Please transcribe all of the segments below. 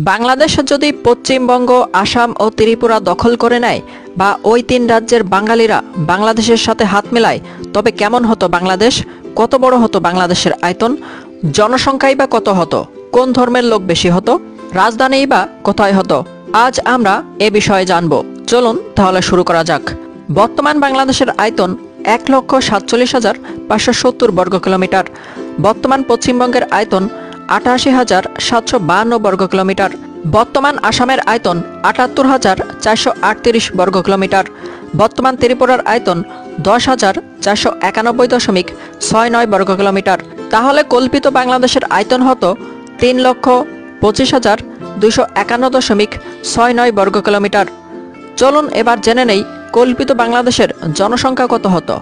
বাংলাদেশ যদি পশ্চিমবঙ্গ, আসাম ও ত্রিপুরা দখল করে নেয় বা ওই তিন রাজ্যের বাঙালিরা বাংলাদেশের সাথে হাত মেলায়, তবে কেমন হতো বাংলাদেশ? কত বড় হতো বাংলাদেশের আয়তন? জনসংখ্যাই বা কত হতো? কোন ধর্মের লোক বেশি হতো? রাজধানীই বা কোথায় হতো? আজ আমরা এ বিষয়ে জানব। চলুন তাহলে শুরু করা যাক। বর্তমান বাংলাদেশের আয়তন ১,৪৭,৫৭০ বর্গ কিলোমিটার। বর্তমান পশ্চিমবঙ্গের আয়তন ৮৮,৭৫২ বর্গ কিলোমিটার। বর্তমান আসামের আয়তন ৭৮,৪৩৮ বর্গ কিলোমিটার। বর্তমান ত্রিপুরার আয়তন ১০,৪৯১.৬৯ বর্গ কিলোমিটার। তাহলে কল্পিত বাংলাদেশের আয়তন হতো ৩,২৫,২৫১.৬৯ বর্গ কিলোমিটার। চলুন এবার জেনে নেই কল্পিত বাংলাদেশের জনসংখ্যা কত হতো।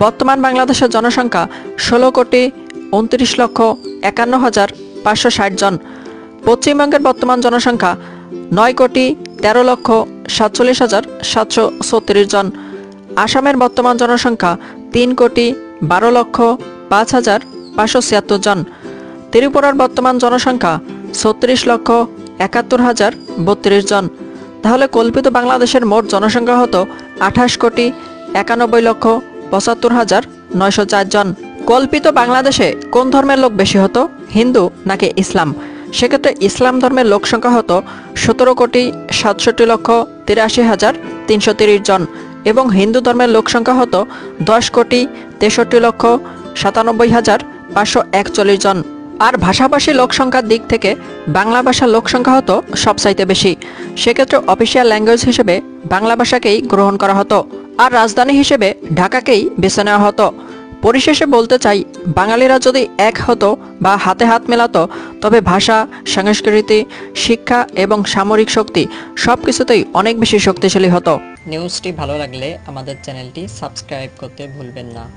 বর্তমান বাংলাদেশের জনসংখ্যা ১৬,২৯,৫১,৫৬০ জন। পশ্চিমবঙ্গের বর্তমান জনসংখ্যা ৯,১৩,৪৭,৭৩৬ জন। আসামের বর্তমান জনসংখ্যা ৩,১২,০৫,৫৭৬ জন। ত্রিপুরার বর্তমান জনসংখ্যা ৩৬,৭১,০৩২ জন। তাহলে কল্পিত বাংলাদেশের মোট জনসংখ্যা হতো ২৮,৯১,৭৫,৯০৪ জন। কল্পিত বাংলাদেশে কোন ধর্মের লোক বেশি হতো, হিন্দু নাকি ইসলাম? সেক্ষেত্রে ইসলাম ধর্মের লোক সংখ্যা হতো ১৭,৬৭,৮৩,৩৩০ জন এবং হিন্দু ধর্মের লোক সংখ্যা হতো ১০,৬৩,৯৭,৫৪১ জন। আর ভাষাভাষী লোক সংখ্যার দিক থেকে বাংলা ভাষার লোক সংখ্যা হতো সবচাইতে বেশি। সেক্ষেত্রে অফিসিয়াল ল্যাঙ্গুয়েজ হিসেবে বাংলা ভাষাকেই গ্রহণ করা হতো আর রাজধানী হিসেবে ঢাকাকেই বেছে নেওয়া হতো। পরিশেষে বলতে চাই, বাঙালিরা যদি এক হতো বা হাতে হাত মেলাতো, তবে ভাষা, সংস্কৃতি, শিক্ষা এবং সামরিক শক্তি সবকিছুতেই অনেক বেশি শক্তিশালী হতো। নিউজটি ভালো লাগলে আমাদের চ্যানেলটি সাবস্ক্রাইব করতে ভুলবেন না।